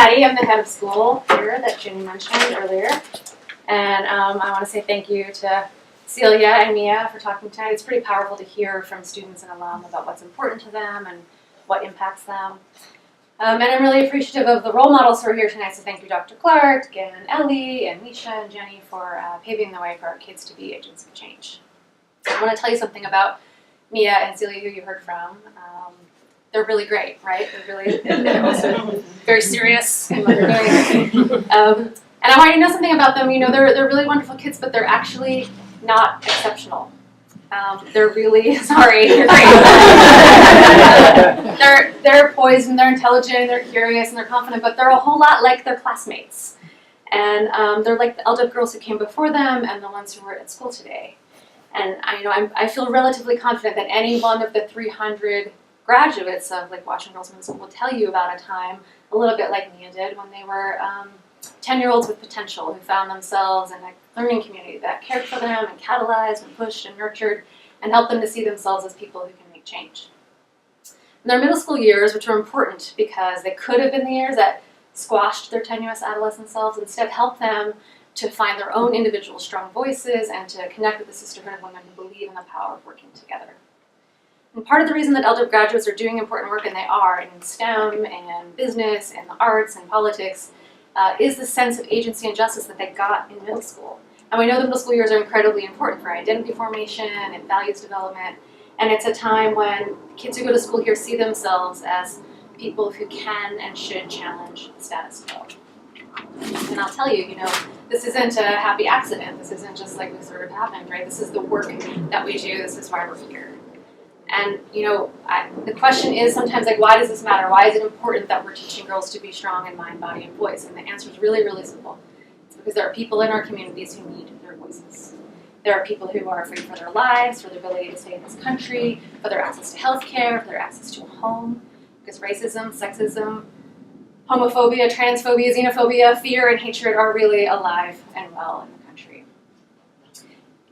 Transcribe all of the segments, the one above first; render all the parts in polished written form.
Patti. I'm the head of school here that Ginny mentioned earlier. And I want to say thank you to Celia and Mia for talking tonight. It's pretty powerful to hear from students and alum about what's important to them and what impacts them. And I'm really appreciative of the role models who are here tonight, so thank you Dr. Clark and Ellie and Misha and Jenny for paving the way for our kids to be agents of change. I want to tell you something about Mia and Celia, who you heard from. They're really great, right? They're also very serious in what they're doing. And I want you to know something about them. You know, they're really wonderful kids, but they're actually not exceptional. They're really, sorry, you're great. They're poised and they're intelligent and they're curious and they're confident, but they're a whole lot like their classmates. And they're like the LW girls who came before them and the ones who were at school today. And I feel relatively confident that any one of the 300 graduates of like Washington Girls Middle School will tell you about a time a little bit like Mia did when they were 10-year-olds with potential who found themselves in a learning community that cared for them and catalyzed and pushed and nurtured and helped them to see themselves as people who can make change. And their middle school years, which were important because they could have been the years that squashed their tenuous adolescent selves, instead helped them to find their own individual strong voices and to connect with the sisterhood of women who believe in the power of working together. And part of the reason that LW graduates are doing important work, and they are, in STEM and business and the arts and politics, is the sense of agency and justice that they got in middle school. And we know the middle school years are incredibly important for identity formation and values development. And it's a time when kids who go to school here see themselves as people who can and should challenge the status quo. And I'll tell you, this isn't a happy accident. This isn't just like this sort of happened, right? This is the work that we do. This is why we're here. And, the question is sometimes like, why does this matter? Why is it important that we're teaching girls to be strong in mind, body, and voice? And the answer is really, really simple. It's because there are people in our communities who need their voices. There are people who are afraid for their lives, for their ability to stay in this country, for their access to health care, for their access to a home. Because racism, sexism, homophobia, transphobia, xenophobia, fear, and hatred are really alive and well in the country.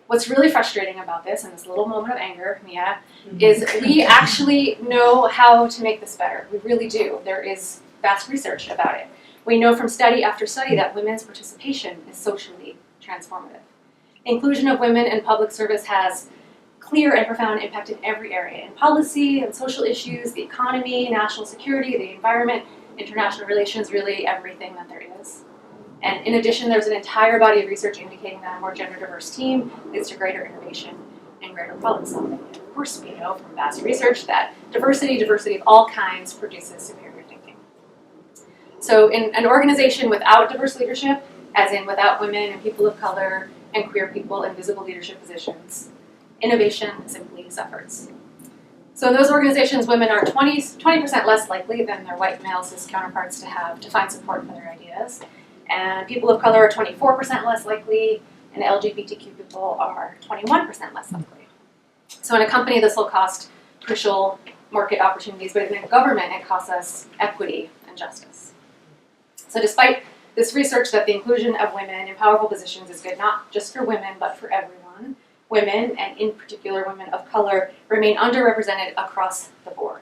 What's really frustrating about this, and this little moment of anger, Mia, is we actually know how to make this better. We really do. There is vast research about it. We know from study after study that women's participation is socially transformative. The inclusion of women in public service has clear and profound impact in every area, in policy and social issues, the economy, national security, the environment, international relations, really everything that there is. And in addition, there's an entire body of research indicating that a more gender diverse team leads to greater innovation and greater problem solving. And of course, we know from vast research that diversity of all kinds produces superior thinking. So in an organization without diverse leadership, as in without women and people of color and queer people in visible leadership positions, innovation simply suffers. So in those organizations, women are 20% less likely than their white male cis counterparts to find support for their ideas. And people of color are 24% less likely, and LGBTQ people are 21% less likely. So in a company, this will cost crucial market opportunities, but in a government, it costs us equity and justice. So despite this research that the inclusion of women in powerful positions is good, not just for women, but for everyone, women, and in particular women of color, remain underrepresented across the board.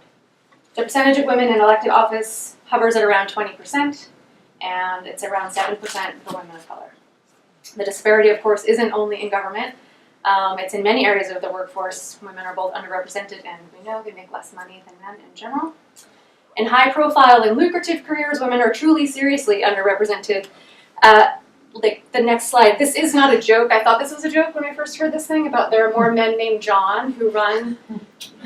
The percentage of women in elected office hovers at around 20%, and it's around 7% for women of color. The disparity, of course, isn't only in government. It's in many areas of the workforce. Women are both underrepresented, and we know they make less money than men in general. In high-profile and lucrative careers, women are truly, seriously underrepresented. Like the next slide, this is not a joke. I thought this was a joke when I first heard this thing about there are more men named John who run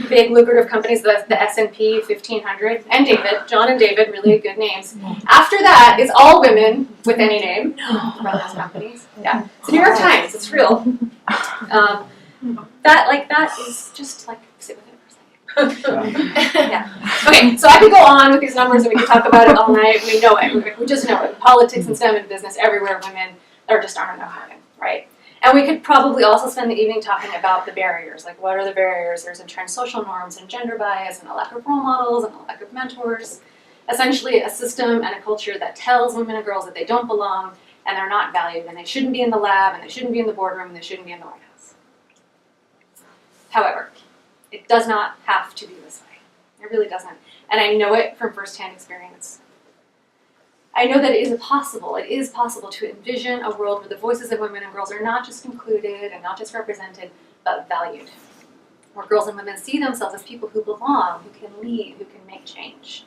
big lucrative companies, the S&P 1500, and David, John and David, really good names. After that is all women with any name run those companies. Yeah, it's New York Times, it's real. That is just like, sit with it for a second. Yeah. Okay, so I could go on with these numbers and we could talk about it all night. We know it. We just know it. In politics and STEM and business, everywhere women, there just aren't enough women, right? And we could probably also spend the evening talking about the barriers. Like, what are the barriers? There's entrenched social norms and gender bias and a lack of role models and a lack of mentors. Essentially, a system and a culture that tells women and girls that they don't belong and they're not valued and they shouldn't be in the lab and they shouldn't be in the boardroom and they shouldn't be in the White House. However, it does not have to be this way. It really doesn't. And I know it from firsthand experience. I know that it is possible to envision a world where the voices of women and girls are not just included and not just represented, but valued. Where girls and women see themselves as people who belong, who can lead, who can make change.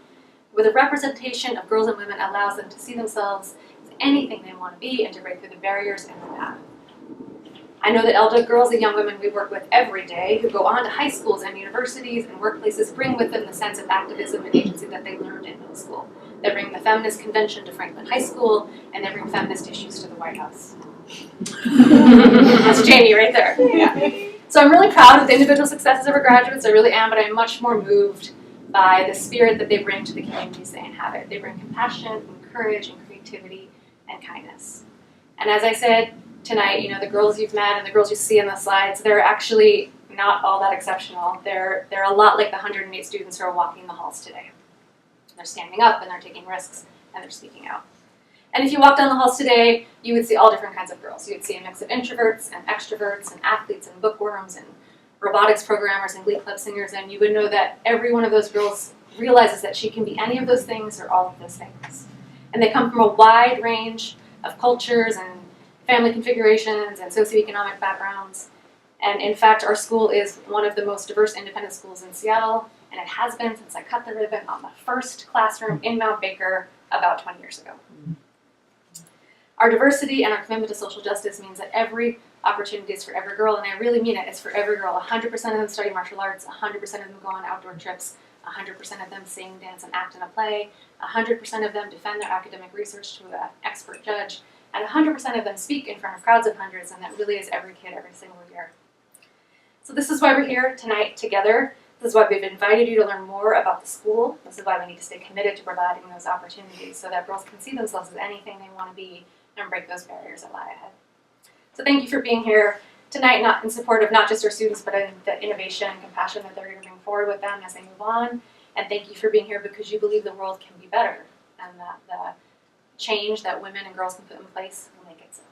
Where the representation of girls and women allows them to see themselves as anything they want to be and to break through the barriers in their path. I know that LW girls and young women we work with every day who go on to high schools and universities and workplaces bring with them the sense of activism and agency that they learned in middle school. They bring the feminist convention to Franklin High School, and they bring feminist issues to the White House. That's Jamie right there. Yeah. So I'm really proud of the individual successes of our graduates, I really am, but I'm much more moved by the spirit that they bring to the communities they inhabit. They bring compassion and courage and creativity and kindness. And as I said tonight, you know, the girls you've met and the girls you see in the slides, they're actually not all that exceptional. They're a lot like the 108 students who are walking the halls today. They're standing up and they're taking risks and they're speaking out. And if you walk down the halls today, you would see all different kinds of girls. You would see a mix of introverts and extroverts and athletes and bookworms and robotics programmers and glee club singers, and you would know that every one of those girls realizes that she can be any of those things or all of those things. And they come from a wide range of cultures and family configurations and socioeconomic backgrounds. And in fact, our school is one of the most diverse independent schools in Seattle, and it has been since I cut the ribbon on the first classroom in Mount Baker about 20 years ago. Our diversity and our commitment to social justice means that every opportunity is for every girl, and I really mean it. It's for every girl. 100% of them study martial arts, 100% of them go on outdoor trips, 100% of them sing, dance, and act in a play, 100% of them defend their academic research to an expert judge, and 100% of them speak in front of crowds of hundreds, and that really is every kid every single year. So this is why we're here tonight together. This is why we've invited you to learn more about the school. This is why we need to stay committed to providing those opportunities so that girls can see themselves as anything they want to be and break those barriers that lie ahead. So thank you for being here tonight, not in support of not just our students, but in the innovation and compassion that they're going to bring forward with them as they move on. And thank you for being here because you believe the world can be better and that the change that women and girls can put in place will make it so.